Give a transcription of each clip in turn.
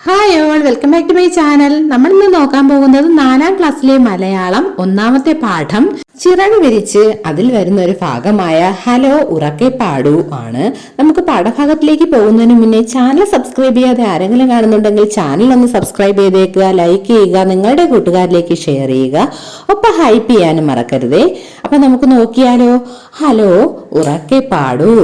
Hi all, welcome back to my channel. നമ്മൾ ഇന്ന് നോക്കാൻ പോകുന്നത് 4ാം ക്ലാസ്സിലെ മലയാളം ഒന്നാമത്തെ പാഠം ചിറക് വിരിച്ച് അതിൽ വരുന്ന ഒരു ഭാഗമായ ഹലോ ഉറക്കെ പാടൂ ആണ്. നമുക്ക് പാഠഭാഗത്തിലേക്ക് പോകുന്നതിന് മുന്നേ ചാനൽ സബ്സ്ക്രൈബ് ചെയ്യാതെ ആരെങ്കിലും കാണുന്നുണ്ടെങ്കിൽ ചാനൽ ഒന്ന് സബ്സ്ക്രൈബ് ചെയ്തേക്കുക, ലൈക്ക് ചെയ്യുക, നിങ്ങളുടെ കൂട്ടുകാരിലേക്ക് ഷെയർ ചെയ്യുക, ഒപ്പം ഹൈപ്പ് ചെയ്യാനും മറക്കരുതേ. അപ്പൊ നമുക്ക് നോക്കിയാലോ. ഹലോ ഉറക്കെ പാടൂ.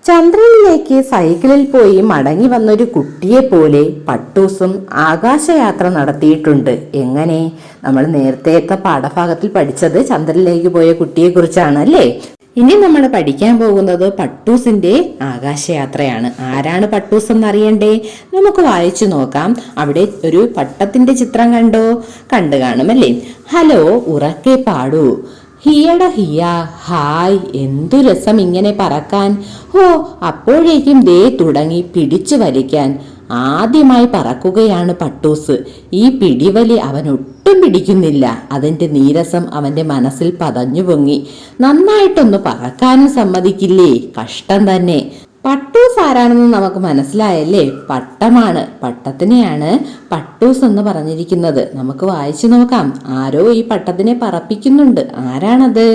ചന്ദ്രനിലേക്ക് സൈക്കിളിൽ പോയി മടങ്ങി വന്നൊരു കുട്ടിയെ പോലെ പട്ടൂസും ആകാശയാത്ര നടത്തിയിട്ടുണ്ട്. എങ്ങനെ? നമ്മൾ നേരത്തെ പാഠഭാഗത്തിൽ പഠിച്ചത് ചന്ദ്രനിലേക്ക് പോയ കുട്ടിയെ കുറിച്ചാണ് അല്ലേ? ഇനി നമ്മൾ പഠിക്കാൻ പോകുന്നത് പട്ടൂസിന്റെ ആകാശയാത്രയാണ്. ആരാണ് പട്ടൂസ് എന്നറിയണ്ടേ? നമുക്ക് വായിച്ചു നോക്കാം. അവിടെ ഒരു പട്ടത്തിന്റെ ചിത്രം കണ്ടു കാണുമല്ലേ? ഹലോ ഉറക്കെ പാടൂ. ഹിയട ഹിയ, ഹായ്, എന്തു രസം ഇങ്ങനെ പറക്കാൻ. ഹോ, അപ്പോഴേക്കും ദേ തുടങ്ങി പിടിച്ചു വലിക്കാൻ. ആദ്യമായി പറക്കുകയാണ് പട്ടൂസ്. ഈ പിടിവലി അവൻ ഒട്ടും പിടിക്കുന്നില്ല. അതിന്റെ നീരസം അവന്റെ മനസ്സിൽ പതഞ്ഞു പൊങ്ങി. നന്നായിട്ടൊന്ന് പറക്കാനും സമ്മതിക്കില്ലേ? കഷ്ടം തന്നെ. പട്ടൂസ് ആരാണെന്ന് നമുക്ക് മനസ്സിലായല്ലേ? പട്ടമാണ്. പട്ടത്തിനെയാണ് പട്ടൂസ് എന്ന് പറഞ്ഞിരിക്കുന്നത്. നമുക്ക് വായിച്ചു നോക്കാം. ആരോ ഈ പട്ടത്തിനെ പറപ്പിക്കുന്നുണ്ട്. ആരാണത്?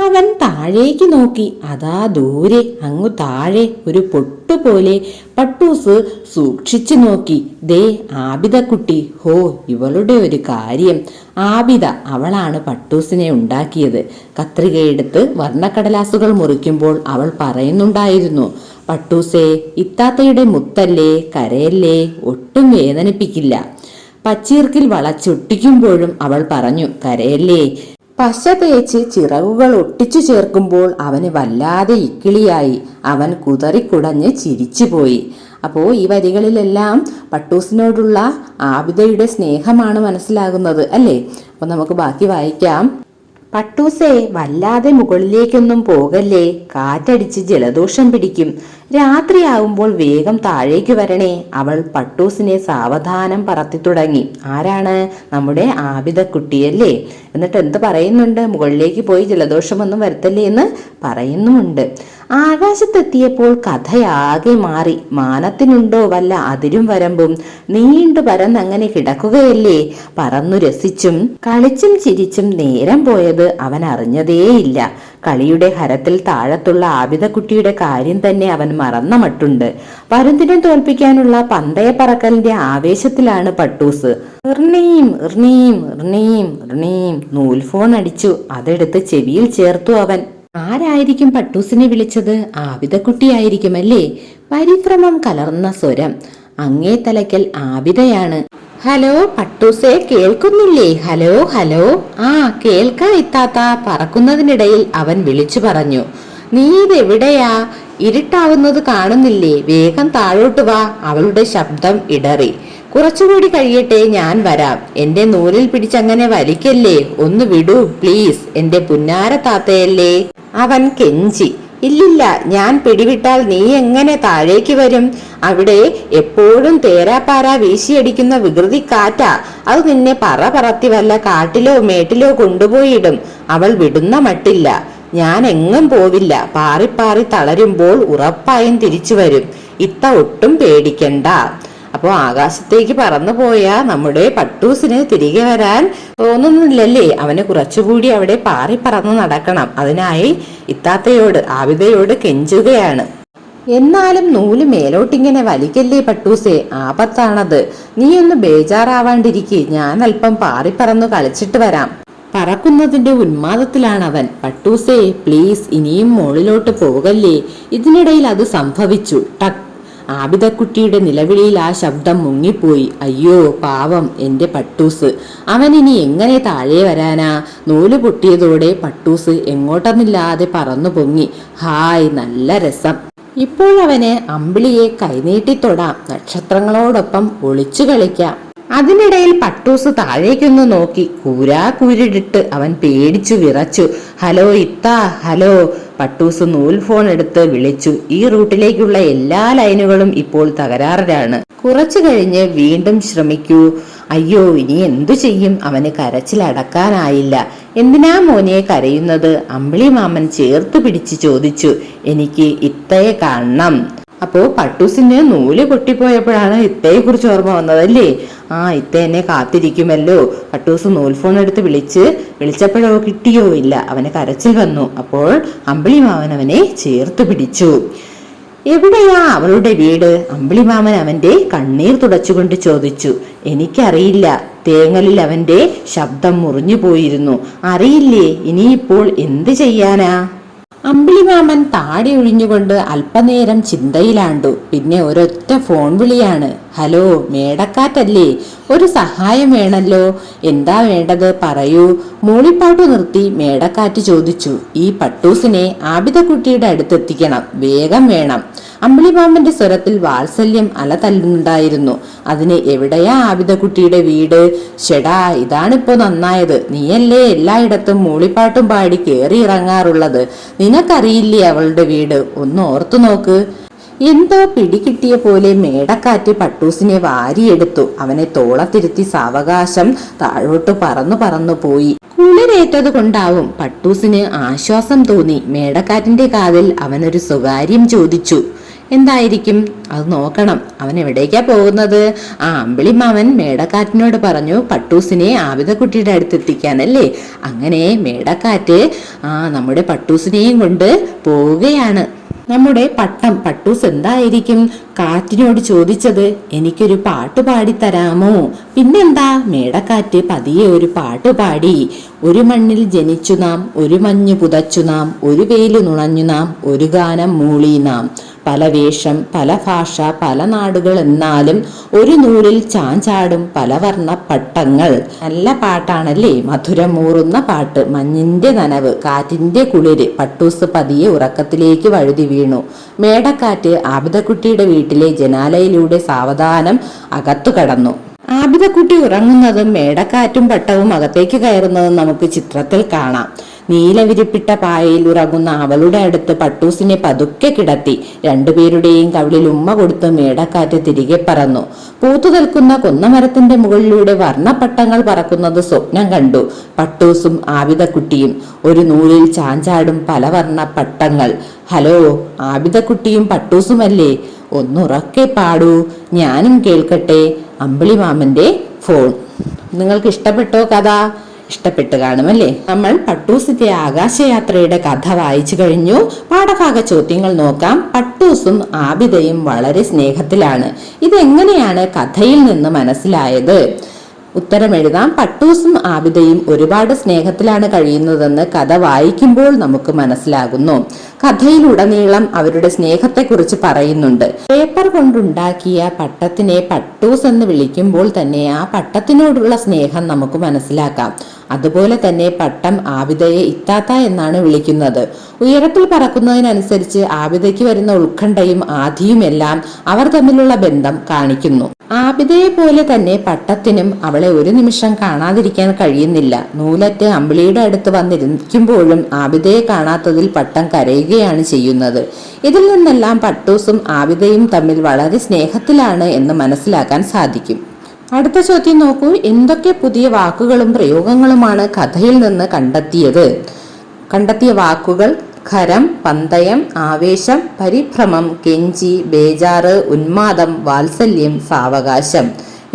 അവൻ താഴേക്ക് നോക്കി. അതാ ദൂരെ അങ്ങു താഴെ ഒരു പൊട്ടുപോലെ. പട്ടൂസ് സൂക്ഷിച്ചു നോക്കി. ദേ ആബിദക്കുട്ടി. ഹോ, ഇവളുടെ ഒരു കാര്യം. ആബിദ, അവളാണ് പട്ടൂസിനെ ഉണ്ടാക്കിയത്. കത്രികയെടുത്ത് വർണ്ണക്കടലാസുകൾ മുറിക്കുമ്പോൾ അവൾ പറയുന്നുണ്ടായിരുന്നു, പട്ടൂസേ, ഇത്താത്തയുടെ മുത്തല്ലേ, കരയല്ലേ, ഒട്ടും വേദനിപ്പിക്കില്ല. പച്ചീർക്കിൽ വളച്ചൊട്ടിക്കുമ്പോഴും അവൾ പറഞ്ഞു, കരയല്ലേ. പശ തേച്ച് ചിറകുകൾ ഒട്ടിച്ചു ചേർക്കുമ്പോൾ അവന് വല്ലാതെ ഇക്കിളിയായി. അവൻ കുതറിക്കുടഞ്ഞ് ചിരിച്ചുപോയി. അപ്പോൾ ഈ വരികളിലെല്ലാം പട്ടൂസിനോടുള്ള ആബിദയുടെ സ്നേഹമാണ് മനസ്സിലാകുന്നത് അല്ലേ? അപ്പൊ നമുക്ക് ബാക്കി വായിക്കാം. പട്ടൂസേ, വല്ലാതെ മുകളിലേക്കൊന്നും പോകല്ലേ, കാറ്റടിച്ച് ജലദോഷം പിടിക്കും. രാത്രിയാവുമ്പോൾ വേഗം താഴേക്ക് വരണേ. അവൾ പട്ടൂസിനെ സാവധാനം പറത്തി തുടങ്ങി. ആരാണ്? നമ്മുടെ ആബിദക്കുട്ടിയല്ലേ? എന്നിട്ട് എന്ത് പറയുന്നുണ്ട്? മുകളിലേക്ക് പോയി ജലദോഷമൊന്നും വരുത്തല്ലേ എന്ന് പറയുന്നുമുണ്ട്. ആകാശത്തെത്തിയപ്പോൾ കഥയാകെ മാറി. മാനത്തിനുണ്ടോ വല്ല അതിരും വരമ്പും? നീണ്ടു പരന്നങ്ങനെ കിടക്കുകയല്ലേ. പറന്നു രസിച്ചും കളിച്ചും ചിരിച്ചും നേരം പോയത് അവൻ അറിഞ്ഞതേയില്ല. കളിയുടെ ഹരത്തിൽ താഴത്തുള്ള ആബിദക്കുട്ടിയുടെ കാര്യം തന്നെ അവൻ മറന്ന മട്ടുണ്ട്. പരുന്തിനെ തോൽപ്പിക്കാനുള്ള പന്തയ പറക്കലിന്റെ ആവേശത്തിലാണ് പട്ടൂസ്. ഇർണീം ഇർണീം ഇർണീം ഇർണീം നൂൽഫോൺ അടിച്ചു. അതെടുത്ത് ചെവിയിൽ ചേർത്തു അവൻ. ആരായിരിക്കും പട്ടൂസിനെ വിളിച്ചത്? ആബിദക്കുട്ടിയായിരിക്കുമല്ലേ? പരിഭ്രമം കലർന്ന സ്വരം. അങ്ങേ തലയ്ക്കൽ ആബിദയാണ്. ഹലോ പട്ടൂസേ, കേൾക്കുന്നില്ലേ? Hello hello. ആ, കേൾക്കാ ഇത്താത്ത. പറക്കുന്നതിനിടയിൽ അവൻ വിളിച്ചു പറഞ്ഞു. നീ ഇതെവിടെയാ? ഇരുട്ടാവുന്നത് കാണുന്നില്ലേ? വേഗം താഴോട്ട് വാ. അവളുടെ ശബ്ദം ഇടറി. കുറച്ചുകൂടി കഴിയട്ടെ, ഞാൻ വരാം. എന്റെ നൂലിൽ പിടിച്ചങ്ങനെ വലിക്കല്ലേ. ഒന്ന് വിടൂ പ്ലീസ്, എന്റെ പുന്നാര താത്തയല്ലേ. അവൻ കെഞ്ചി. ഇല്ലില്ല, ഞാൻ പിടിവിട്ടാൽ നീ എങ്ങനെ താഴേക്ക് വരും? അവിടെ എപ്പോഴും തേരാപ്പാര വീശിയടിക്കുന്ന വികൃതി കാറ്റാ. അത് നിന്നെ പറത്തി വല്ല കാട്ടിലോ മേട്ടിലോ കൊണ്ടുപോയിടും. അവൾ വിടുന്ന മട്ടില്ല. ഞാൻ എങ്ങും പോവില്ല. പാറി തളരുമ്പോൾ ഉറപ്പായും തിരിച്ചു വരും. ഇത്ത ഒട്ടും പേടിക്കണ്ട. അപ്പോൾ ആകാശത്തേക്ക് പറന്നു പോയ നമ്മുടെ പട്ടൂസിന് തിരികെ വരാൻ തോന്നുന്നില്ലല്ലേ? അവന് കുറച്ചുകൂടി അവിടെ പറന്ന് നടക്കണം. അതിനായി ഇത്താത്തയോട് ആബിദയോട് കെഞ്ചുകയാണ്. എന്നാലും നൂല് മേലോട്ടിങ്ങനെ വലിക്കല്ലേ പട്ടൂസേ, ആപത്താണത്. നീ ഒന്ന് ബേജാറാവാണ്ടിരിക്കെ, ഞാൻ അല്പം പറന്നു കളിച്ചിട്ട് വരാം. പറക്കുന്നതിന്റെ ഉന്മാദത്തിലാണവൻ. പട്ടൂസേ പ്ലീസ്, ഇനിയും മുകളിലോട്ട് പോകല്ലേ. ഇതിനിടയിൽ അത് സംഭവിച്ചു. ടക്. ആബിദക്കുട്ടിയുടെ നിലവിളിയിൽ ആ ശബ്ദം മുങ്ങിപ്പോയി. അയ്യോ പാവം എന്റെ പട്ടൂസ്. അവനിനി എങ്ങനെ താഴെ വരാനാ? നൂല് പൊട്ടിയതോടെ പട്ടൂസ് എങ്ങോട്ടെന്നില്ലാതെ പറന്നു പൊങ്ങി. ഹായ്, നല്ല രസം. ഇപ്പോഴവന് അമ്പിളിയെ കൈനീട്ടി തൊടാം. നക്ഷത്രങ്ങളോടൊപ്പം ഒളിച്ചു കളിക്കാം. അതിനിടയിൽ പട്ടൂസ് താഴേക്കൊന്ന് നോക്കി. കൂരിട്ട് അവൻ പേടിച്ചു വിറച്ചു. Hello ഇത്താ, hello. പട്ടൂസ് നൂൽ ഫോൺ എടുത്ത് വിളിച്ചു. ഈ റൂട്ടിലേക്കുള്ള എല്ലാ ലൈനുകളും ഇപ്പോൾ തകരാറിലാണ്. കുറച്ചു കഴിഞ്ഞ് വീണ്ടും ശ്രമിക്കൂ. അയ്യോ, ഇനി എന്തു ചെയ്യും? അവന് കരച്ചിലടക്കാനായില്ല. എന്തിനാ മോനെ കരയുന്നത്? അമ്പിളി മാമൻ ചേർത്ത് പിടിച്ച് ചോദിച്ചു. എനിക്ക് ഇത്തയെ കാണണം. അപ്പോൾ പട്ടൂസിന് നൂല് പൊട്ടിപ്പോയപ്പോഴാണ് ഇത്തയെ കുറിച്ച് ഓർമ്മ വന്നതല്ലേ. ഇത്ത എന്നെ കാത്തിരിക്കുമല്ലോ. പട്ടൂസ് നൂൽഫോൺ എടുത്ത് വിളിച്ചപ്പോഴോ കിട്ടിയോ ഇല്ല. അവന് കരച്ചിൽ വന്നു. അപ്പോൾ അമ്പിളിമാമൻ അവനെ ചേർത്ത് പിടിച്ചു. എവിടെയാ അവളുടെ വീട്? അമ്പിളിമാമൻ അവന്റെ കണ്ണീർ തുടച്ചുകൊണ്ട് ചോദിച്ചു. എനിക്കറിയില്ല. തേങ്ങലിൽ അവന്റെ ശബ്ദം മുറിഞ്ഞു പോയിരുന്നു. അറിയില്ലേ? ഇനിയിപ്പോൾ എന്ത് ചെയ്യാനാ? അമ്പിളിമാമൻ താടി ഒഴിഞ്ഞുകൊണ്ട് അല്പനേരം ചിന്തയിലാണ്ടു. പിന്നെ ഒരൊറ്റ ഫോൺ വിളിയാണ്. ഹലോ, മേടക്കാറ്റല്ലേ? ഒരു സഹായം വേണല്ലോ. എന്താ വേണ്ടത് പറയൂ. മൂളിപ്പാട്ടു നിർത്തി മേടക്കാറ്റ് ചോദിച്ചു. ഈ പട്ടൂസിനെ ആബിദക്കുട്ടിയുടെ അടുത്തെത്തിക്കണം. വേഗം വേണം. അമ്പിളിമാമന്റെ സ്വരത്തിൽ വാത്സല്യം അലതല്ലുന്നുണ്ടായിരുന്നു. അതിന് എവിടെയാ ആബിദക്കുട്ടിയുടെ വീട്? ഷെടാ, ഇതാണിപ്പോ നന്നായത്. നീയല്ലേ എല്ലായിടത്തും മൂളിപ്പാട്ടും പാടി കേറി ഇറങ്ങാറുള്ളത്. നിനക്കറിയില്ലേ അവളുടെ വീട്? ഒന്ന് ഓർത്തു നോക്ക്. എന്തോ പിടികിട്ടിയ പോലെ മേടക്കാറ്റ് പട്ടൂസിനെ വാരിയെടുത്തു. അവനെ തോളത്തിരുത്തി സാവകാശം താഴോട്ട് പറന്നു പോയി. കുളിരേറ്റത് കൊണ്ടാവും പട്ടൂസിന് ആശ്വാസം തോന്നി. മേടക്കാറ്റിന്റെ കാതിൽ അവനൊരു സ്വകാര്യം ചോദിച്ചു. എന്തായിരിക്കും? അത് നോക്കണം. അവൻ എവിടേക്കാ പോകുന്നത്? അമ്പിളിമാമൻ മേടക്കാറ്റിനോട് പറഞ്ഞു പട്ടൂസിനെ ആബിദക്കുട്ടിയുടെ അടുത്തെത്തിക്കാനല്ലേ. അങ്ങനെ മേടക്കാറ്റ് നമ്മുടെ പട്ടൂസിനെയും കൊണ്ട് പോവുകയാണ്. നമ്മുടെ പട്ടൂസ് എന്തായിരിക്കും കാറ്റിനോട് ചോദിച്ചത്? എനിക്കൊരു പാട്ട് പാടിത്തരാമോ? പിന്നെന്താ, മേടക്കാറ്റ് പതിയെ ഒരു പാട്ട് പാടി. ഒരു മണ്ണിൽ ജനിച്ചു നാം, ഒരു മഞ്ഞു പുതച്ചു നാം, ഒരു വെയിലു നുണഞ്ഞു നാം, ഒരു ഗാനം മൂളി നാം. പല വേഷം, പല ഭാഷ, പല നാടുകൾ, എന്നാലും ഒരു നൂലിൽ ചാഞ്ചാടും പല വർണ്ണ പട്ടങ്ങൾ. നല്ല പാട്ടാണല്ലേ? മധുരമൂറുന്ന പാട്ട്. മഞ്ഞിന്റെ നനവ്, കാറ്റിന്റെ കുളിര്. പട്ടൂസ് പതിയെ ഉറക്കത്തിലേക്ക് വഴുതി വീണു. മേടക്കാറ്റ് ആബിദക്കുട്ടിയുടെ വീട്ടിലെ ജനാലയിലൂടെ സാവധാനം അകത്തു കടന്നു. ആബിദക്കുട്ടി ഉറങ്ങുന്നതും മേടക്കാറ്റും പട്ടവും അകത്തേക്ക് കയറുന്നതും നമുക്ക് ചിത്രത്തിൽ കാണാം. നീലവിരിപ്പിട്ട പായയിൽ ഉറങ്ങുന്ന അവളുടെ അടുത്ത് പട്ടൂസിനെ പതുക്കെ കിടത്തി. രണ്ടുപേരുടെയും കവിളിൽ ഉമ്മ കൊടുത്ത് മേടക്കാറ്റ് തിരികെ പറന്നു. പൂത്തു നിൽക്കുന്ന കൊന്നമരത്തിന്റെ മുകളിലൂടെ വർണ്ണപ്പട്ടങ്ങൾ പറക്കുന്നത് സ്വപ്നം കണ്ടു. പട്ടൂസും ആബിദക്കുട്ടിയും. ഒരു നൂലിൽ ചാഞ്ചാടും പല വർണ്ണ പട്ടങ്ങൾ. ഹലോ, ആബിദക്കുട്ടിയും പട്ടൂസുമല്ലേ? ഒന്നുറക്കെ പാടൂ, ഞാനും കേൾക്കട്ടെ. അമ്പിളിമാമന്റെ ഫോൺ. നിങ്ങൾക്ക് ഇഷ്ടപ്പെട്ടോ കഥ? ഇഷ്ടപ്പെട്ട് കാണുമല്ലേ? നമ്മൾ പട്ടൂസിന്റെ ആകാശയാത്രയുടെ കഥ വായിച്ചു കഴിഞ്ഞു. പാഠഭാഗ ചോദ്യങ്ങൾ നോക്കാം. പട്ടൂസും ആബിദയും വളരെ സ്നേഹത്തിലാണ്. ഇതെങ്ങനെയാണ് കഥയിൽ നിന്ന് മനസ്സിലായത്? ഉത്തരം എഴുതാം. പട്ടൂസും ആബിദയും ഒരുപാട് സ്നേഹത്തിലാണ് കഴിയുന്നതെന്ന് കഥ വായിക്കുമ്പോൾ നമുക്ക് മനസ്സിലാകുന്നു. കഥയിലുടനീളം അവരുടെ സ്നേഹത്തെക്കുറിച്ച് പറയുന്നുണ്ട്. പേപ്പർ കൊണ്ടുണ്ടാക്കിയ പട്ടത്തിനെ പട്ടൂസ് എന്ന് വിളിക്കുമ്പോൾ തന്നെ ആ പട്ടത്തിനോടുള്ള സ്നേഹം നമുക്ക് മനസ്സിലാക്കാം. അതുപോലെ തന്നെ പട്ടം ആബിദയെ ഇത്താത്ത എന്നാണ് വിളിക്കുന്നത്. ഉയരത്തിൽ പറക്കുന്നതിനനുസരിച്ച് ആബിദയ്ക്ക് വരുന്ന ഉത്കണ്ഠയും ആധിയുമെല്ലാം അവർ തമ്മിലുള്ള ബന്ധം കാണിക്കുന്നു. ആബിദയെ പോലെ തന്നെ പട്ടത്തിനും അവളെ ഒരു നിമിഷം കാണാതിരിക്കാൻ കഴിയുന്നില്ല. നൂലറ്റ് അമ്പിളിയുടെ അടുത്ത് വന്നിരിക്കുമ്പോഴും ആബിദയെ കാണാത്തതിൽ പട്ടം കരയുകയാണ് ചെയ്യുന്നത്. ഇതിൽ നിന്നെല്ലാം പട്ടൂസും ആബിദയും തമ്മിൽ വളരെ സ്നേഹത്തിലാണ് എന്ന് മനസ്സിലാക്കാൻ സാധിക്കും. അടുത്ത ചോദ്യം നോക്കൂ. എന്തൊക്കെ പുതിയ വാക്കുകളും പ്രയോഗങ്ങളുമാണ് കഥയിൽ നിന്ന് കണ്ടെത്തിയ വാക്കുകൾ: ഖരം, പന്തയം, ആവേശം, പരിഭ്രമം, കെഞ്ചി, ബേജാറ്, ഉന്മാദം, വാത്സല്യം, സാവകാശം.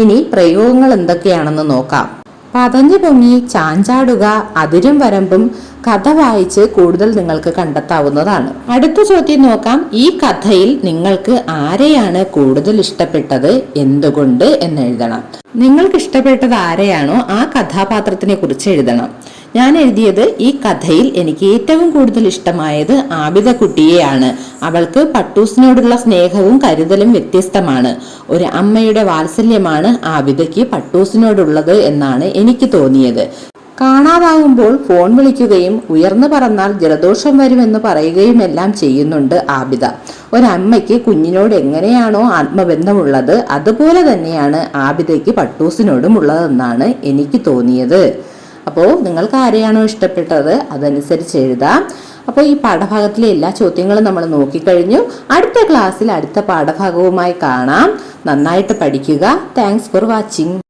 ഇനി പ്രയോഗങ്ങൾ എന്തൊക്കെയാണെന്ന് നോക്കാം. പതഞ്ഞു പൊങ്ങി, ചാഞ്ചാടുക, അതിരും വരമ്പും കഥ വായിച്ച് കൂടുതൽ നിങ്ങൾക്ക് കണ്ടെത്താവുന്നതാണ്. അടുത്ത ചോദ്യം നോക്കാം. ഈ കഥയിൽ നിങ്ങൾക്ക് ആരെയാണ് കൂടുതൽ ഇഷ്ടപ്പെട്ടത്, എന്തുകൊണ്ട് എന്ന് എഴുതണം. നിങ്ങൾക്ക് ഇഷ്ടപ്പെട്ടത് ആരെയാണോ ആ കഥാപാത്രത്തിനെ കുറിച്ച് എഴുതണം. ഞാൻ എഴുതിയത് ഈ കഥയിൽ എനിക്ക് ഏറ്റവും കൂടുതൽ ഇഷ്ടമായത് ആബിദക്കുട്ടിയെയാണ്. അവൾക്ക് പട്ടൂസിനോടുള്ള സ്നേഹവും കരുതലും വ്യത്യസ്തമാണ്. ഒരു അമ്മയുടെ വാത്സല്യമാണ് ആബിദയ്ക്ക് പട്ടൂസിനോടുള്ളത് എന്നാണ് എനിക്ക് തോന്നിയത്. കാണാതാകുമ്പോൾ ഫോൺ വിളിക്കുകയും ഉയർന്നു പറന്നാൽ ജലദോഷം വരുമെന്ന് പറയുകയും എല്ലാം ചെയ്യുന്നുണ്ട് ആബിദ. ഒരമ്മയ്ക്ക് കുഞ്ഞിനോട് എങ്ങനെയാണോ ആത്മബന്ധമുള്ളത് അതുപോലെ തന്നെയാണ് ആബിദയ്ക്ക് പട്ടൂസിനോടും ഉള്ളതെന്നാണ് എനിക്ക് തോന്നിയത്. അപ്പോൾ നിങ്ങൾക്ക് ആരെയാണോ ഇഷ്ടപ്പെട്ടത് അതനുസരിച്ച് എഴുതാം. അപ്പോൾ ഈ പാഠഭാഗത്തിലെ എല്ലാ ചോദ്യങ്ങളും നമ്മൾ നോക്കിക്കഴിഞ്ഞു. അടുത്ത ക്ലാസ്സിൽ അടുത്ത പാഠഭാഗവുമായി കാണാം. നന്നായിട്ട് പഠിക്കുക. Thanks for watching.